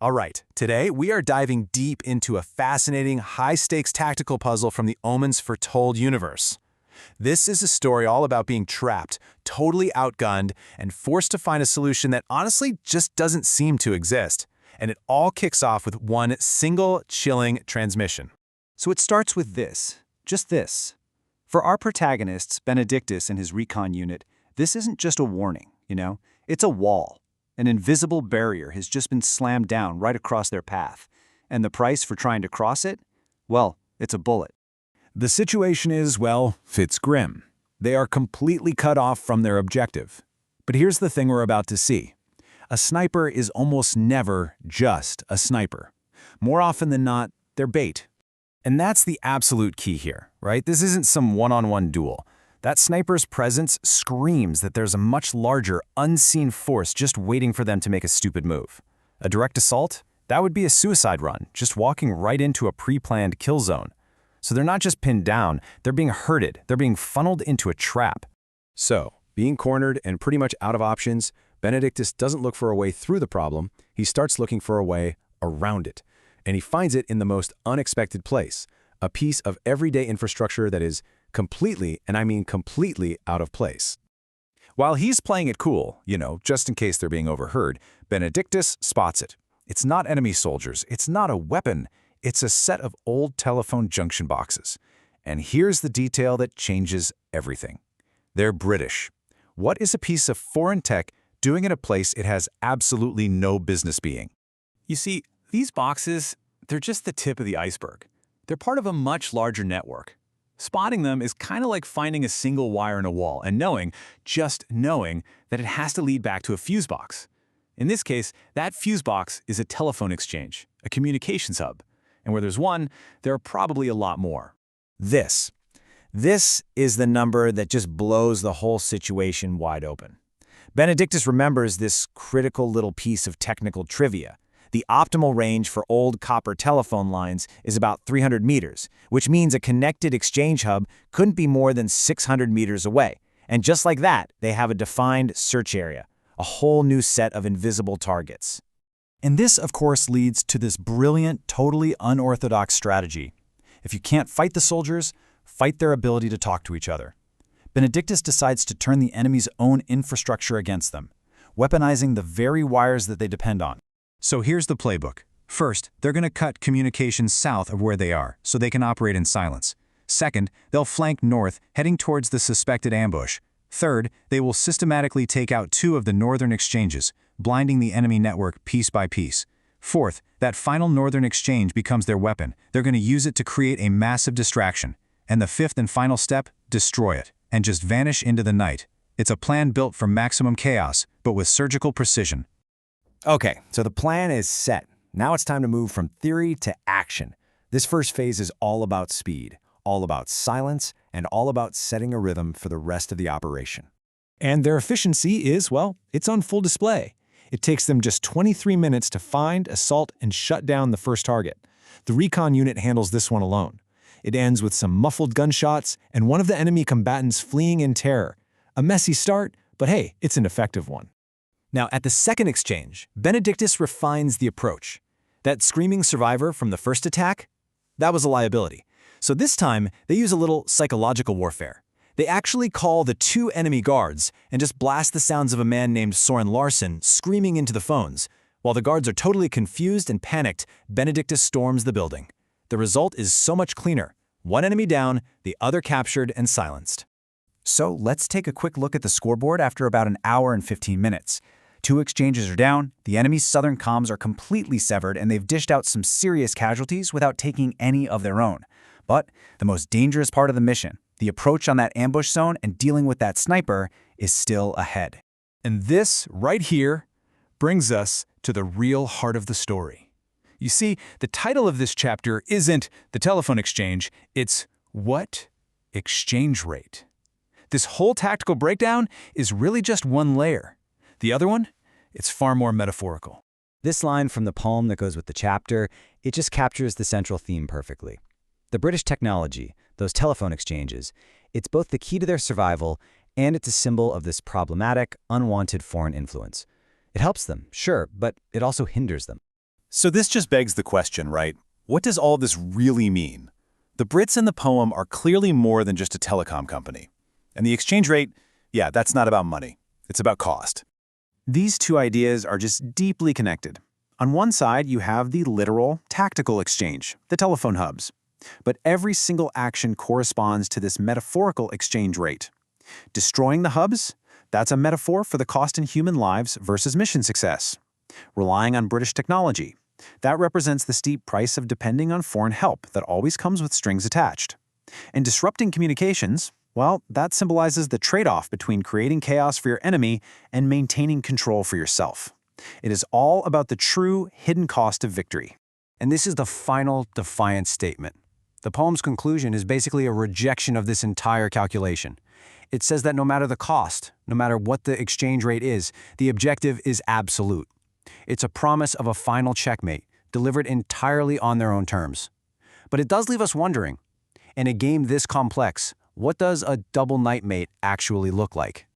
All right, today we are diving deep into a fascinating, high-stakes tactical puzzle from the Omens Foretold universe. This is a story all about being trapped, totally outgunned, and forced to find a solution that honestly just doesn't seem to exist. And it all kicks off with one single, chilling transmission. So it starts with this, just this. For our protagonists, Benedictus and his recon unit, this isn't just a warning, it's a wall. An invisible barrier has just been slammed down right across their path. And the price for trying to cross it? Well, it's a bullet. The situation is, well, fits grim. They are completely cut off from their objective. But here's the thing we're about to see. A sniper is almost never just a sniper. More often than not, they're bait. And that's the absolute key here, right? This isn't some one-on-one duel. That sniper's presence screams that there's a much larger, unseen force just waiting for them to make a stupid move. A direct assault? That would be a suicide run, just walking right into a pre-planned kill zone. So they're not just pinned down, they're being herded, they're being funneled into a trap. So, being cornered and pretty much out of options, Benedictus doesn't look for a way through the problem, he starts looking for a way around it. And he finds it in the most unexpected place, a piece of everyday infrastructure that is completely, and I mean completely, out of place. While he's playing it cool, just in case they're being overheard, Benedictus spots it. It's not enemy soldiers, it's not a weapon, it's a set of old telephone junction boxes. And here's the detail that changes everything. They're British. What is a piece of foreign tech doing in a place it has absolutely no business being? You see, these boxes, they're just the tip of the iceberg. They're part of a much larger network. Spotting them is kind of like finding a single wire in a wall and just knowing that it has to lead back to a fuse box. In this case, that fuse box is a telephone exchange, a communications hub. And where there's one, there are probably a lot more. This is the number that just blows the whole situation wide open. Benedictus remembers this critical little piece of technical trivia. The optimal range for old copper telephone lines is about 300 meters, which means a connected exchange hub couldn't be more than 600 meters away. And just like that, they have a defined search area, a whole new set of invisible targets. And this, of course, leads to this brilliant, totally unorthodox strategy. If you can't fight the soldiers, fight their ability to talk to each other. Benedictus decides to turn the enemy's own infrastructure against them, weaponizing the very wires that they depend on. So here's the playbook. First, they're going to cut communications south of where they are, so they can operate in silence. Second, they'll flank north, heading towards the suspected ambush. Third, they will systematically take out 2 of the northern exchanges, blinding the enemy network piece by piece. Fourth, that final northern exchange becomes their weapon. They're going to use it to create a massive distraction. And the fifth and final step, destroy it, and just vanish into the night. It's a plan built for maximum chaos, but with surgical precision. Okay, so the plan is set. Now it's time to move from theory to action. This first phase is all about speed, all about silence, and all about setting a rhythm for the rest of the operation. And their efficiency is, well, it's on full display. It takes them just 23 minutes to find, assault, and shut down the first target. The recon unit handles this one alone. It ends with some muffled gunshots and one of the enemy combatants fleeing in terror. A messy start, but hey, it's an effective one. Now, at the second exchange, Benedictus refines the approach. That screaming survivor from the first attack? That was a liability. So this time, they use a little psychological warfare. They actually call the 2 enemy guards and just blast the sounds of a man named Soren Larson screaming into the phones. While the guards are totally confused and panicked, Benedictus storms the building. The result is so much cleaner. 1 enemy down, the other captured and silenced. So let's take a quick look at the scoreboard after about an hour and 15 minutes. 2 exchanges are down, the enemy's southern comms are completely severed, and they've dished out some serious casualties without taking any of their own. But the most dangerous part of the mission, the approach on that ambush zone and dealing with that sniper, is still ahead. And this, right here, brings us to the real heart of the story. You see, the title of this chapter isn't the telephone exchange, it's what? Exchange rate. This whole tactical breakdown is really just one layer. The other one? It's far more metaphorical. This line from the poem that goes with the chapter, it just captures the central theme perfectly. The British technology, those telephone exchanges, it's both the key to their survival and it's a symbol of this problematic, unwanted foreign influence. It helps them, sure, but it also hinders them. So this just begs the question, right? What does all this really mean? The Brits in the poem are clearly more than just a telecom company. And the exchange rate, yeah, that's not about money. It's about cost. These two ideas are just deeply connected. On one side, you have the literal, tactical exchange, the telephone hubs. But every single action corresponds to this metaphorical exchange rate. Destroying the hubs? That's a metaphor for the cost in human lives versus mission success. Relying on British technology? That represents the steep price of depending on foreign help that always comes with strings attached. And disrupting communications? Well, that symbolizes the trade-off between creating chaos for your enemy and maintaining control for yourself. It is all about the true, hidden cost of victory. And this is the final defiant statement. The poem's conclusion is basically a rejection of this entire calculation. It says that no matter the cost, no matter what the exchange rate is, the objective is absolute. It's a promise of a final checkmate, delivered entirely on their own terms. But it does leave us wondering, in a game this complex, what does a double knightmate actually look like?